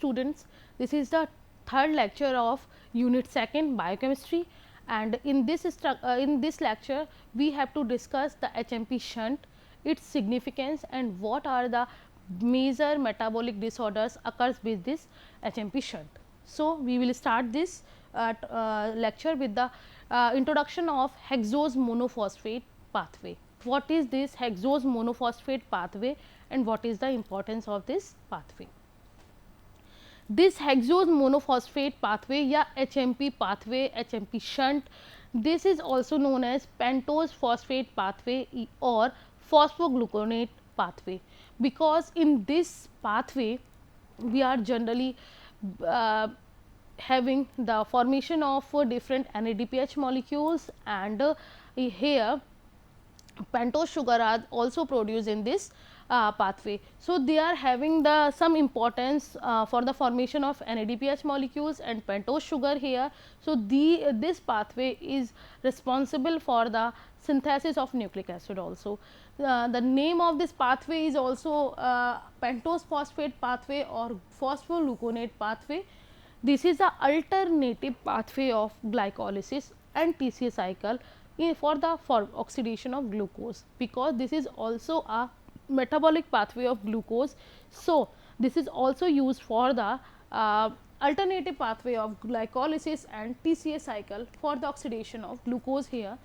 students, this is the third lecture of unit 2nd biochemistry, and in this lecture we have to discuss the HMP shunt, its significance and what are the major metabolic disorders occurs with this HMP shunt. So, we will start this lecture with the introduction of hexose monophosphate pathway. What is this hexose monophosphate pathway and what is the importance of this pathway? This hexose monophosphate pathway या HMP pathway, HMP shunt, this is also known as pentose phosphate pathway or phosphogluconate pathway, because in this pathway we are generally having the formation of different NADPH molecules, and here pentose sugar are also produced in this pathway. So, they are having the some importance for the formation of NADPH molecules and pentose sugar here. So, this pathway is responsible for the synthesis of nucleic acid also. The name of this pathway is also pentose phosphate pathway or phosphogluconate pathway. This is the alternative pathway of glycolysis and TCA cycle for oxidation of glucose, because this is also a metabolic pathway of glucose. So, this is also used for the alternative pathway of glycolysis and TCA cycle for the oxidation of glucose here.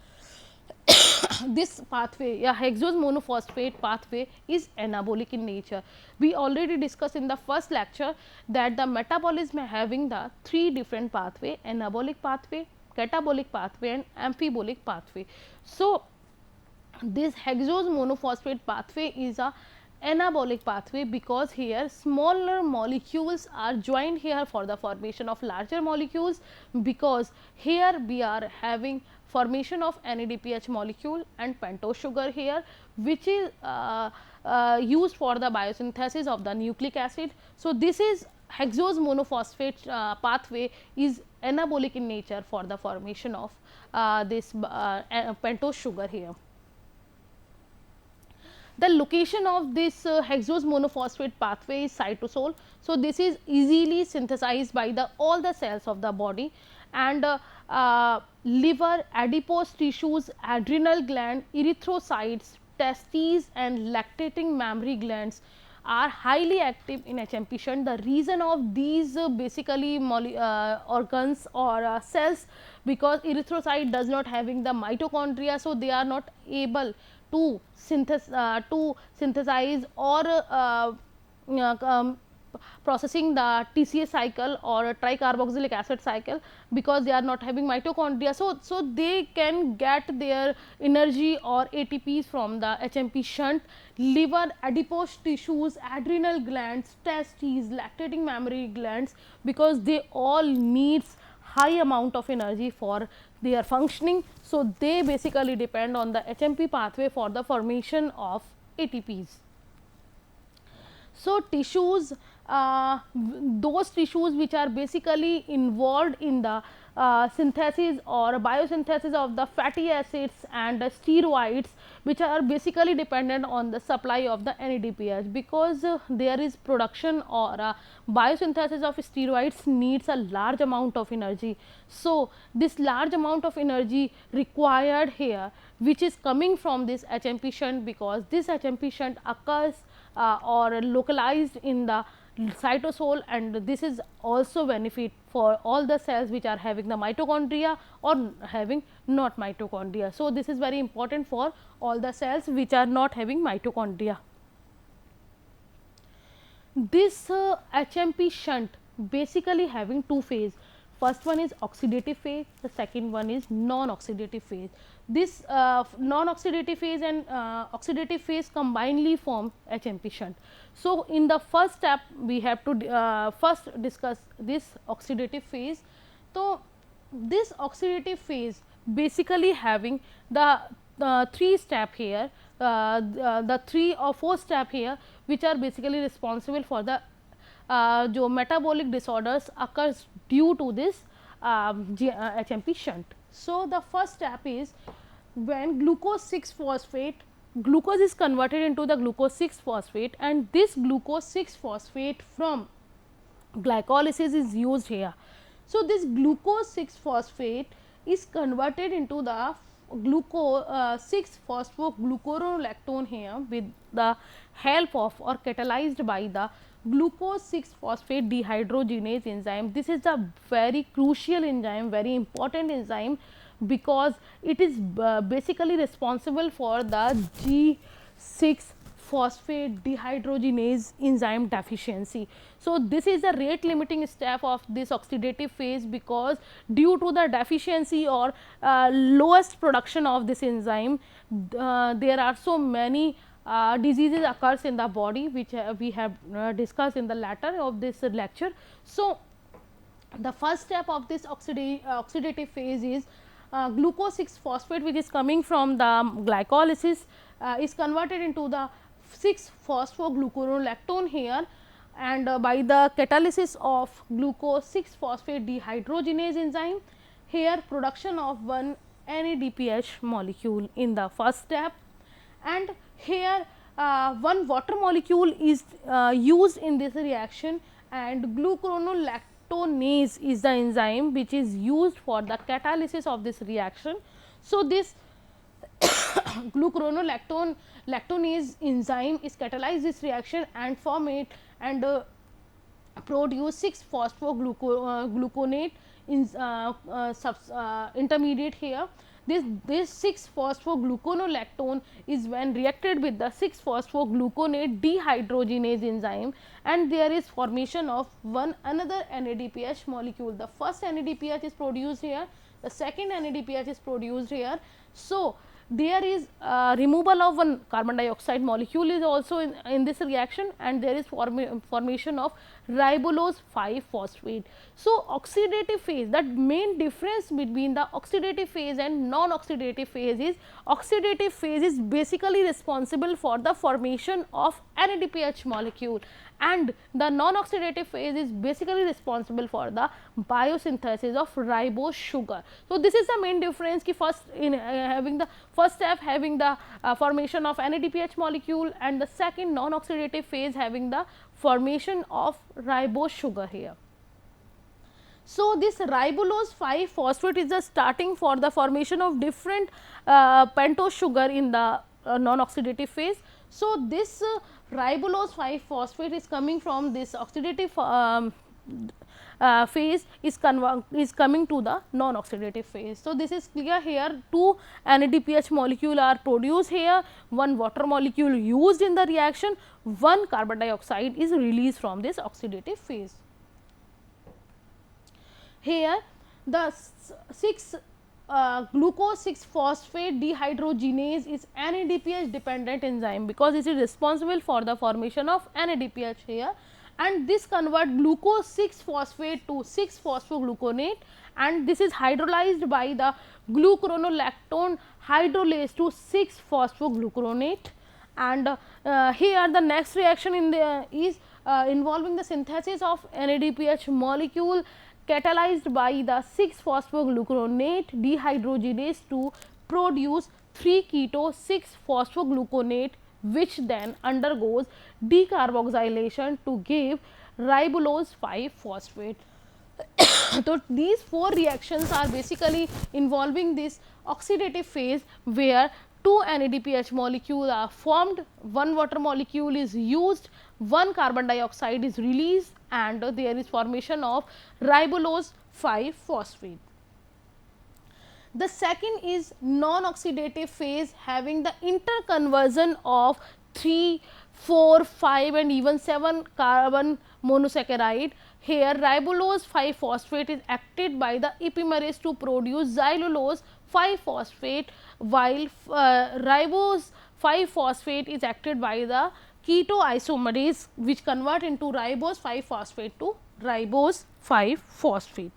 This pathway, hexose monophosphate pathway, is anabolic in nature. We already discussed in the first lecture that the metabolism having the three different pathway: anabolic pathway, catabolic pathway and amphibolic pathway. So, this hexose monophosphate pathway is a anabolic pathway, because here smaller molecules are joined here for the formation of larger molecules, because here we are having formation of NADPH molecule and pentose sugar here, which is used for the biosynthesis of the nucleic acid. So, this is hexose monophosphate pathway is anabolic in nature for the formation of this pentose sugar here. The location of this hexose monophosphate pathway is cytosol. So, this is easily synthesized by all the cells of the body, and liver, adipose tissues, adrenal gland, erythrocytes, testes and lactating mammary glands are highly active in HMP shunt. The reason of these basically organs or cells, because erythrocyte does not having the mitochondria. So, they are not able to synthesize or processing the TCA cycle or tricarboxylic acid cycle, because they are not having mitochondria. So, they can get their energy or ATPs from the HMP shunt. Liver, adipose tissues, adrenal glands, testes, lactating mammary glands, because they all needs high amount of energy for their functioning. So, they basically depend on the HMP pathway for the formation of ATPs. So, tissues, those tissues which are basically involved in the synthesis or biosynthesis of the fatty acids and the steroids, which are basically dependent on the supply of the NADPH, because there is production or biosynthesis of steroids needs a large amount of energy. So, this large amount of energy required here, which is coming from this HMP shunt, because this HMP shunt occurs or localized in the cytosol, and this is also benefit for all the cells which are having the mitochondria or having not mitochondria. So, this is very important for all the cells which are not having mitochondria. This HMP shunt basically having two phase. First one is oxidative phase, the second one is non-oxidative phase. This non-oxidative phase and oxidative phase combinedly form HMP shunt. So, in the first step we have to first discuss this oxidative phase. So, this oxidative phase basically having the three step here, the 3 or 4 step here, which are basically responsible for the जो metabolic disorders occurs due to this HMP shunt. So, the first step is when glucose 6 phosphate, glucose is converted into the glucose 6 phosphate, and this glucose 6 phosphate from glycolysis is used here. So, this glucose 6 phosphate is converted into the glucose 6 phosphoglucuronolactone here with the help of or catalyzed by the glucose 6 phosphate dehydrogenase enzyme. This is a very crucial enzyme, very important enzyme, because it is basically responsible for the G6 phosphate dehydrogenase enzyme deficiency. So, this is the rate limiting step of this oxidative phase, because due to the deficiency or lowest production of this enzyme, there are so many diseases occurs in the body, which we have discussed in the latter of this lecture. So, the first step of this oxidative phase is glucose 6 phosphate, which is coming from the glycolysis, is converted into the 6 phosphoglucuronolactone here, and by the catalysis of glucose 6 phosphate dehydrogenase enzyme, here production of one NADPH molecule in the first step, and here one water molecule is used in this reaction, and glucuronolactonase is the enzyme which is used for the catalysis of this reaction. So, this glucuronolactonase enzyme is catalyze this reaction and form it and produce 6 phosphogluconate intermediate here. This 6 phosphogluconolactone is when reacted with the 6 phosphogluconate dehydrogenase enzyme, and there is formation of one another NADPH molecule. The first NADPH is produced here, the second NADPH is produced here. So, there is removal of one carbon dioxide molecule is also in this reaction, and there is formation of ribulose 5 phosphate. So, oxidative phase, that main difference between the oxidative phase and non-oxidative phase is oxidative phase is basically responsible for the formation of NADPH molecule, and the non-oxidative phase is basically responsible for the biosynthesis of ribose sugar. So, this is the main difference ki first in having the first step having the formation of NADPH molecule, and the second non-oxidative phase having the formation of ribose sugar here. So, this ribulose 5 phosphate is the starting for the formation of different pentose sugar in the non-oxidative phase. So, this ribulose 5 phosphate is coming from this oxidative phase is coming to the non-oxidative phase. So, this is clear here, 2 NADPH molecule are produced here, one water molecule used in the reaction, one carbon dioxide is released from this oxidative phase. Here the 6 glucose 6 phosphate dehydrogenase is NADPH dependent enzyme, because it is responsible for the formation of NADPH here, and this convert glucose 6 phosphate to 6 phosphogluconate, and this is hydrolyzed by the glucuronolactone hydrolase to 6 phosphoglucuronate. And here the next reaction in the is involving the synthesis of NADPH molecule catalyzed by the 6 phosphogluconate dehydrogenase to produce 3 keto 6 phosphogluconate, which then undergoes decarboxylation to give ribulose 5 phosphate. So, these 4 reactions are basically involving this oxidative phase, where 2 NADPH molecules are formed, one water molecule is used, one carbon dioxide is released, and there is formation of ribulose 5 phosphate. The second is non-oxidative phase, having the interconversion of 3, 4, 5 and even 7 carbon monosaccharide. Here ribulose 5 phosphate is acted by the epimerase to produce xylulose 5 phosphate, while ribose 5 phosphate is acted by the keto isomerase, which convert into ribose 5 phosphate to ribose 5 phosphate.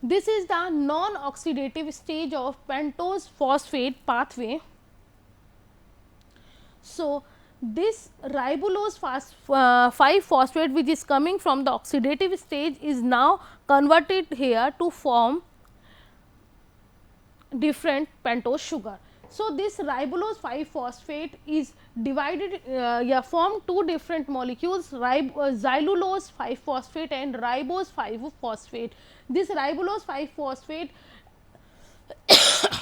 This is the non-oxidative stage of pentose phosphate pathway. So, this ribulose 5 phosphate, which is coming from the oxidative stage, is now converted here to form different pentose sugar. So, this ribulose 5 phosphate is divided, form two different molecules, xylulose 5 phosphate and ribose 5 phosphate. This ribulose 5 phosphate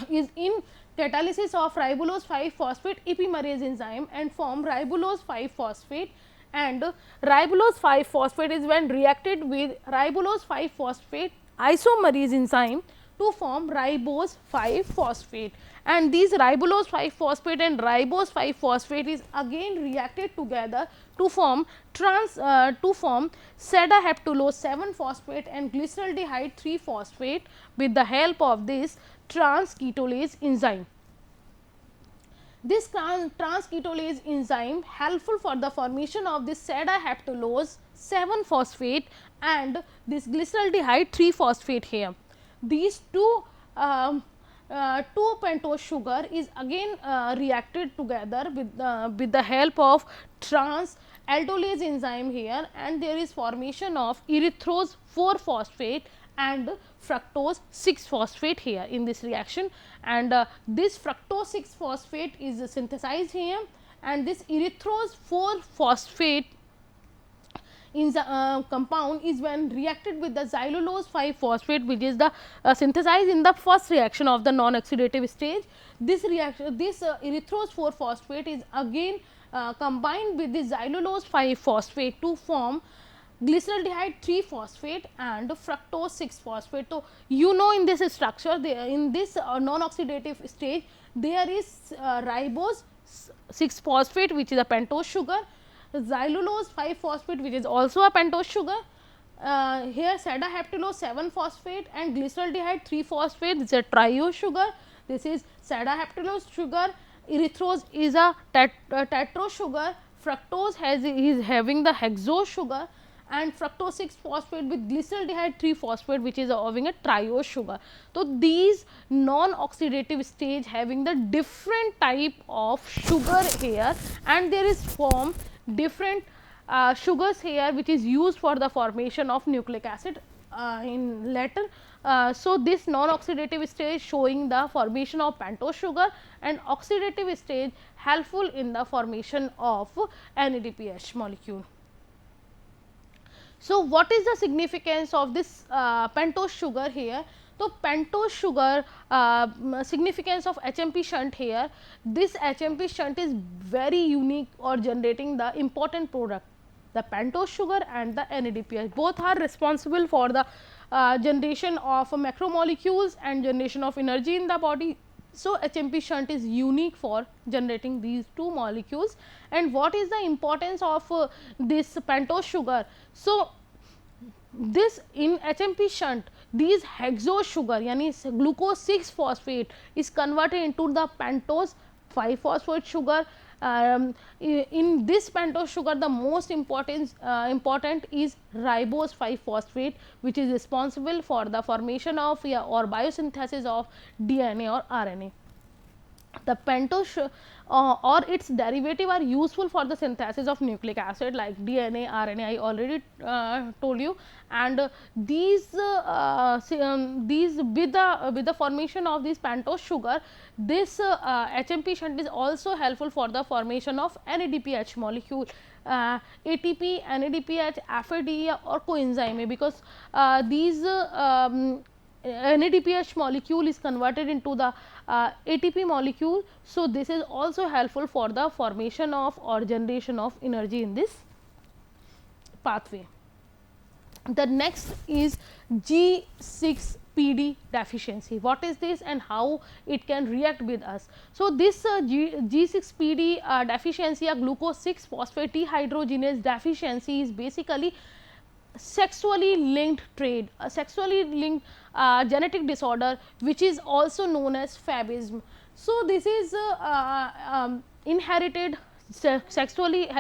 is in catalysis of ribulose 5 phosphate epimerase enzyme and form ribulose 5 phosphate, and ribulose 5 phosphate is when reacted with ribulose 5 phosphate isomerase enzyme to form ribose 5 phosphate, and these ribulose 5 phosphate and ribose 5 phosphate is again reacted together to form sedaheptulose 7 phosphate and glyceraldehyde 3 phosphate with the help of this transketolase enzyme. This transketolase enzyme helpful for the formation of this sedaheptulose 7 phosphate and this glyceraldehyde 3 phosphate here. These two 2 pentose sugar is again reacted together with the help of trans aldolase enzyme here, and there is formation of erythrose 4 phosphate and fructose 6 phosphate here in this reaction, and this fructose 6 phosphate is synthesized here, and this erythrose 4 phosphate in the compound is when reacted with the xylulose 5 phosphate, which is the synthesized in the first reaction of the non-oxidative stage. This reaction, this erythrose 4 phosphate is again combined with the xylulose 5 phosphate to form glyceraldehyde 3 phosphate and fructose 6 phosphate. So, you know in this structure, in this non-oxidative stage, there is ribose 6 phosphate, which is a pentose sugar, xylulose 5 phosphate, which is also a pentose sugar, here sedaheptulose 7 phosphate and glyceraldehyde 3 phosphate, this is a triose sugar, this is sedaheptulose sugar, erythrose is a tetrose sugar, fructose is having the hexose sugar, and fructose 6 phosphate with glyceraldehyde 3 phosphate, which is having a triose sugar. So, these non-oxidative stage having the different type of sugar here, and there is form different sugars here which is used for the formation of nucleic acid in later. So, this non-oxidative stage showing the formation of pentose sugar and oxidative stage helpful in the formation of NADPH molecule. So, what is the significance of this pentose sugar here? So, pentose sugar significance of HMP shunt here, this HMP shunt is very unique or generating the important product, the pentose sugar and the NADPH both are responsible for the generation of macromolecules and generation of energy in the body. So, HMP shunt is unique for generating these two molecules, and what is the importance of this pentose sugar? So, this in HMP shunt, these hexose sugar yani glucose 6 phosphate is converted into the pentose 5 phosphate sugar. In this pentose sugar, the most important is ribose 5 phosphate, which is responsible for the formation of or biosynthesis of DNA or RNA. The pentose or its derivative are useful for the synthesis of nucleic acid like DNA, RNA, I already told you, and these with the formation of this pentose sugar, this HMP shunt is also helpful for the formation of NADPH molecule, ATP, NADPH, FADH or coenzyme A, because these NADPH molecule is converted into the ATP molecule. So, this is also helpful for the formation of or generation of energy in this pathway. The next is G6PD deficiency. What is this and how it can react with us? So, this G6PD deficiency, a glucose 6 phosphate dehydrogenase deficiency, is basically sexually linked trait, a sexually linked genetic disorder which is also known as fabism. So, this is inherited sexually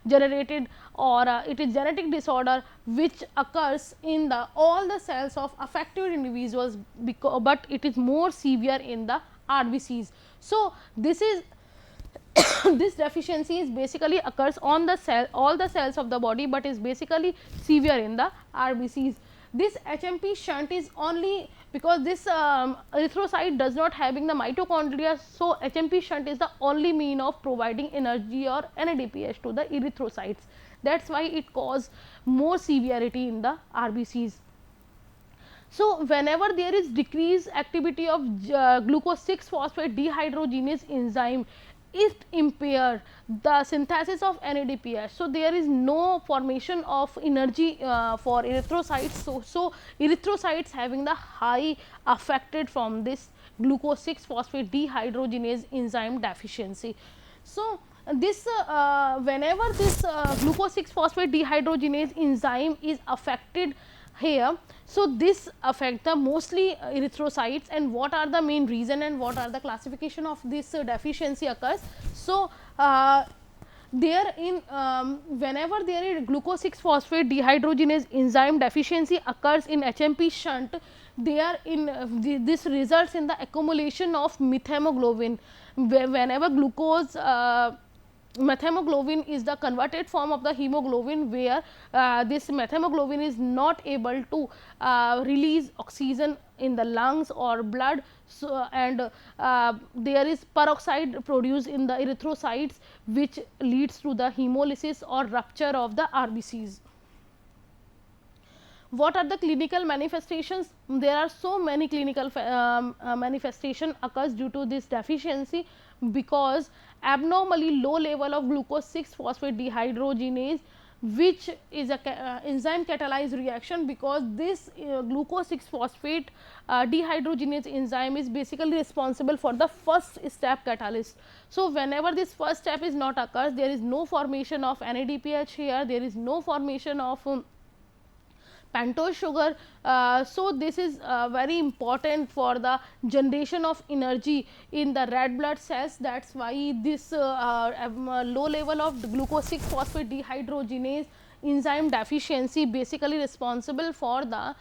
generated or it is genetic disorder which occurs in the all the cells of affected individuals, but it is more severe in the RBCs. So, this is this deficiency is basically occurs on the cell all the cells of the body, but is basically severe in the RBCs. this HMP shunt is only because this erythrocyte does not having the mitochondria. So, HMP shunt is the only mean of providing energy or NADPH to the erythrocytes. That is why it cause more severity in the RBCs. So, whenever there is decreased activity of glucose 6 phosphate dehydrogenase enzyme, it impair the synthesis of NADPH. So, there is no formation of energy for erythrocytes. So, erythrocytes having the high affected from this glucose 6 phosphate dehydrogenase enzyme deficiency. So, this whenever this glucose 6 phosphate dehydrogenase enzyme is affected here, so this affect the mostly erythrocytes, and what are the main reason and what are the classification of this deficiency occurs. So, there in whenever there is glucose 6 phosphate dehydrogenase enzyme deficiency occurs in HMP shunt, they are in this results in the accumulation of methemoglobin. Whenever glucose methemoglobin is the converted form of the hemoglobin, where this methemoglobin is not able to release oxygen in the lungs or blood. So, and there is peroxide produced in the erythrocytes, which leads to the hemolysis or rupture of the RBCs. What are the clinical manifestations? There are so many clinical manifestation occurs due to this deficiency, because abnormally low level of glucose 6 phosphate dehydrogenase, which is a enzyme catalyzed reaction, because this glucose 6 phosphate dehydrogenase enzyme is basically responsible for the first step catalyst. So, whenever this first step is not occurs, there is no formation of NADPH here, there is no formation of pentose sugar. So, this is very important for the generation of energy in the red blood cells. That is why this low level of glucose 6 phosphate dehydrogenase enzyme deficiency basically responsible for the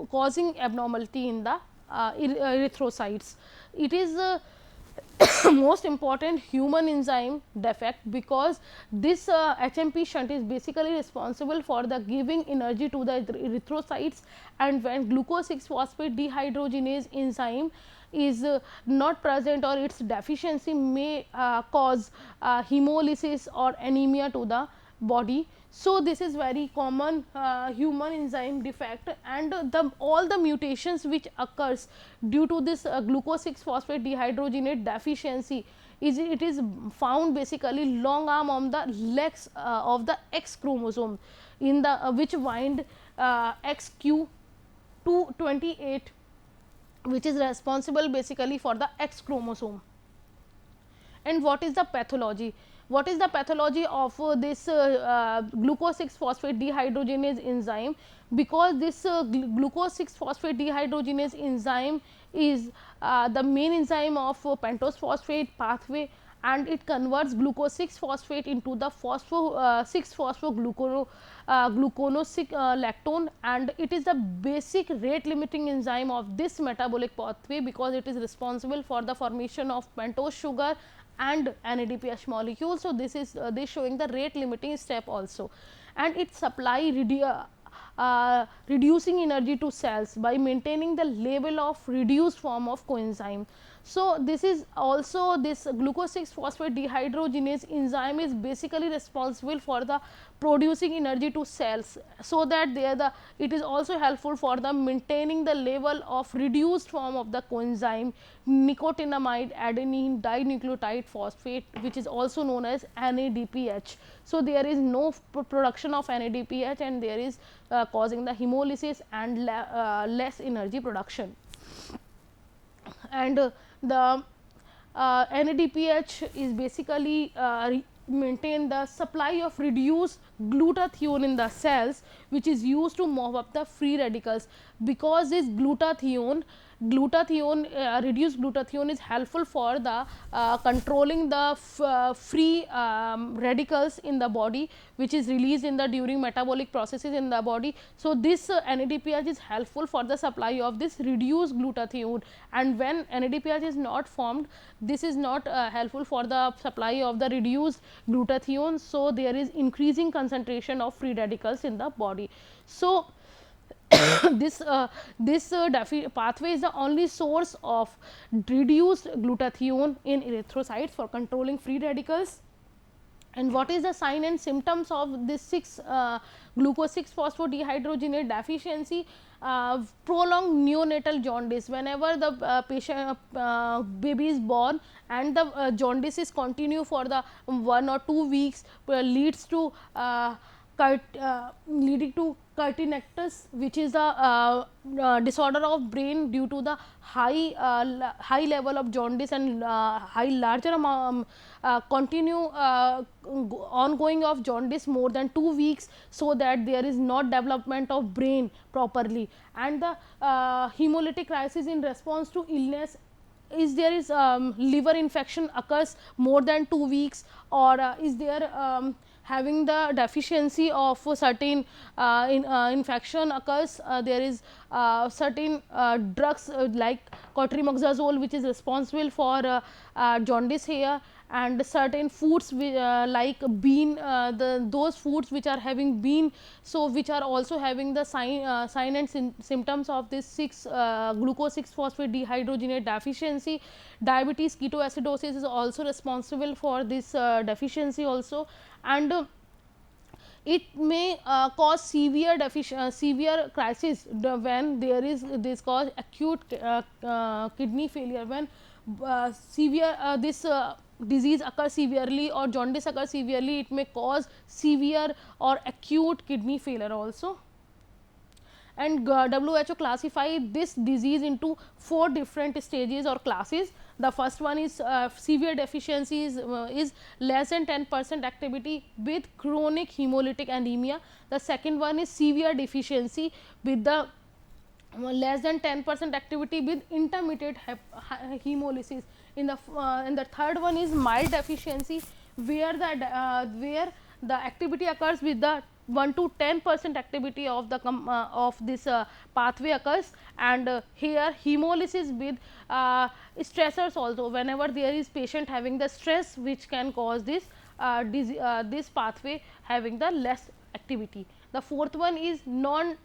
causing abnormality in the erythrocytes. It is most important human enzyme defect, because this HMP shunt is basically responsible for the giving energy to the erythrocytes, and when glucose 6 phosphate dehydrogenase enzyme is not present or its deficiency may cause hemolysis or anemia to the body. So, this is very common human enzyme defect, and all the mutations which occurs due to this glucose 6 phosphate dehydrogenase deficiency it is found basically long arm on the legs of the X chromosome in the which bind XQ228, which is responsible basically for the X chromosome. And what is the pathology? What is the pathology of this glucose 6 phosphate dehydrogenase enzyme? Because this glucose 6 phosphate dehydrogenase enzyme is the main enzyme of pentose phosphate pathway, and it converts glucose 6 phosphate into the 6 phosphogluconosig lactone, and it is the basic rate limiting enzyme of this metabolic pathway, because it is responsible for the formation of pentose sugar and NADPH molecule. So, this is this showing the rate limiting step also, and it supply reducing energy to cells by maintaining the level of reduced form of coenzyme. So, this is also this glucose 6 phosphate dehydrogenase enzyme is basically responsible for the producing energy to cells. So, that it is also helpful for the maintaining the level of reduced form of the coenzyme nicotinamide adenine dinucleotide phosphate, which is also known as NADPH. So, there is no production of NADPH, and there is causing the hemolysis and less energy production. And the NADPH is basically maintain the supply of reduced glutathione in the cells, which is used to mop up the free radicals, because this glutathione reduced glutathione is helpful for the controlling the free radicals in the body, which is released in the during metabolic processes in the body. So, this NADPH is helpful for the supply of this reduced glutathione, and when NADPH is not formed, this is not helpful for the supply of the reduced glutathione. So, there is increasing concentration of free radicals in the body. So, this pathway is the only source of reduced glutathione in erythrocytes for controlling free radicals. And what is the sign and symptoms of this glucose 6 phosphodehydrogenase deficiency? Prolonged neonatal jaundice. Whenever the baby is born and the jaundice is continue for the 1 or 2 weeks, leads to leading to curtinectus, which is the disorder of brain due to the high level of jaundice and high larger amount continue ongoing of jaundice more than 2 weeks, so that there is not development of brain properly. And the hemolytic crisis in response to illness is there is liver infection occurs more than 2 weeks, or is there having the deficiency of certain infection occurs, there is certain drugs like cotrimoxazole, which is responsible for jaundice here. And certain foods like bean, those foods which are having bean, so which are also having the sign and symptoms of this glucose 6 phosphate dehydrogenase deficiency. Diabetes ketoacidosis is also responsible for this deficiency also. And it may cause severe crisis when there is this cause acute kidney failure. When severe this disease occurs severely or jaundice occurs severely, it may cause severe or acute kidney failure also. And WHO classify this disease into 4 different stages or classes. The first one is severe deficiency is less than 10% activity with chronic hemolytic anemia. The second one is severe deficiency with the less than 10% activity with intermittent hemolysis. In the third one is mild deficiency, where the activity occurs with the 1 to 10% activity of the of this pathway occurs. And here hemolysis with stressors also, whenever there is patient having the stress which can cause this this pathway having the less activity. The fourth one is non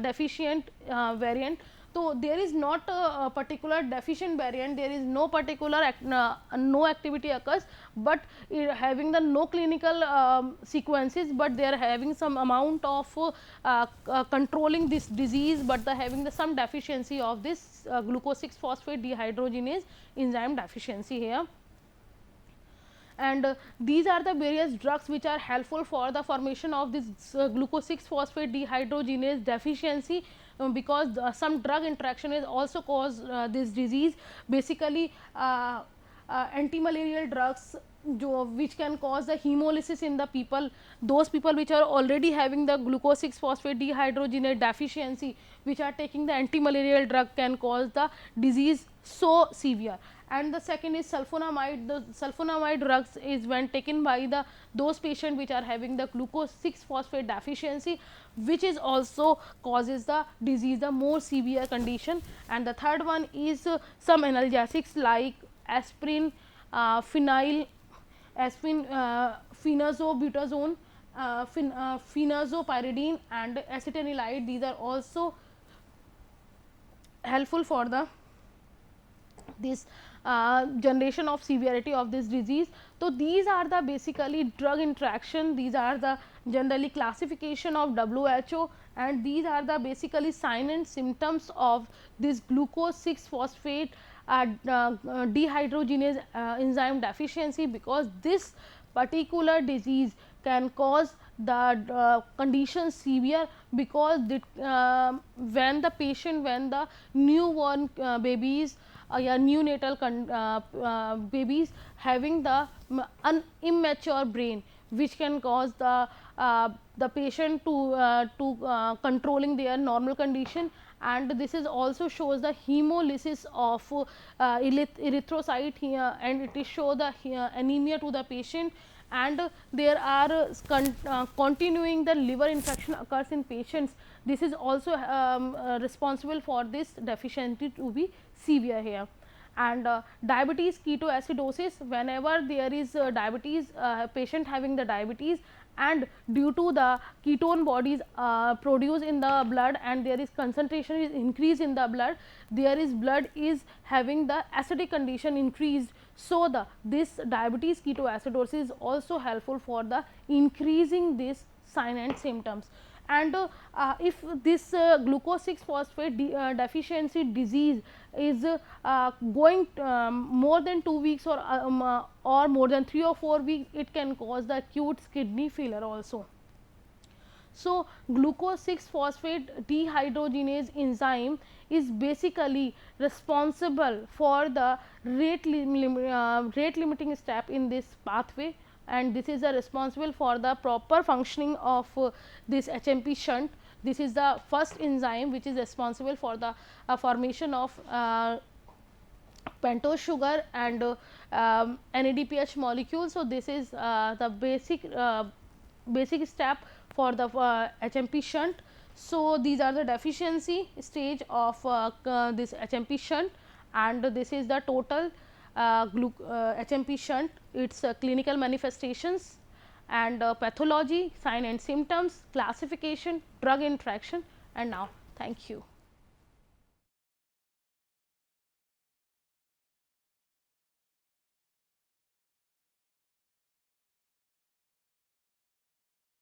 deficient variant. So there is not a particular deficient variant, there is no particular no activity occurs, but having the no clinical sequences, but they are having some amount of controlling this disease, but the having the some deficiency of this glucose 6 phosphate dehydrogenase enzyme deficiency here. And these are the various drugs which are helpful for the formation of this glucose 6 phosphate dehydrogenase deficiency, because some drug interaction is also cause this disease. Basically anti-malarial drugs which can cause the hemolysis in the people, those people which are already having the glucose 6 phosphate dehydrogenase deficiency, which are taking the anti-malarial drug, can cause the disease so severe. And the second is sulfonamide. The sulfonamide drugs is when taken by the those patients which are having the glucose 6 phosphate deficiency, which is also causes the disease, the more severe condition. And the third one is some analgesics like aspirin, phenazobutazone, phenazopyridine and acetanilide. These are also helpful for the this generation of severity of this disease. So these are the basically drug interaction, these are the generally classification of WHO, and these are the basically sign and symptoms of this glucose 6 phosphate dehydrogenase enzyme deficiency, because this particular disease can cause the condition severe, because when the patient, when the newborn babies neonatal babies having the immature brain, which can cause the patient to controlling their normal condition. And this is also shows the hemolysis of erythrocyte here, and it is show the anemia to the patient. And there are continuing the liver infection occurs in patients. This is also responsible for this deficiency to be severe here. And diabetes ketoacidosis, whenever there is diabetes, patient having the diabetes and due to the ketone bodies produced in the blood and there is concentration is increased in the blood, there is blood is having the acidic condition increased. So, this diabetes ketoacidosis is also helpful for the increasing this sign and symptoms. And if this glucose 6 phosphate deficiency disease is going more than 2 weeks or more than 3 or 4 weeks, it can cause the acute kidney failure also. So, glucose 6 phosphate dehydrogenase enzyme is basically responsible for the rate limiting step in this pathway, and this is responsible for the proper functioning of this HMP shunt. This is the first enzyme which is responsible for the formation of pentose sugar and NADPH molecule. So, this is the basic step for the HMP shunt. So, these are the deficiency stage of this HMP shunt, and this is the total HMP shunt, its clinical manifestations and pathology, sign and symptoms, classification, drug interaction, and now thank you.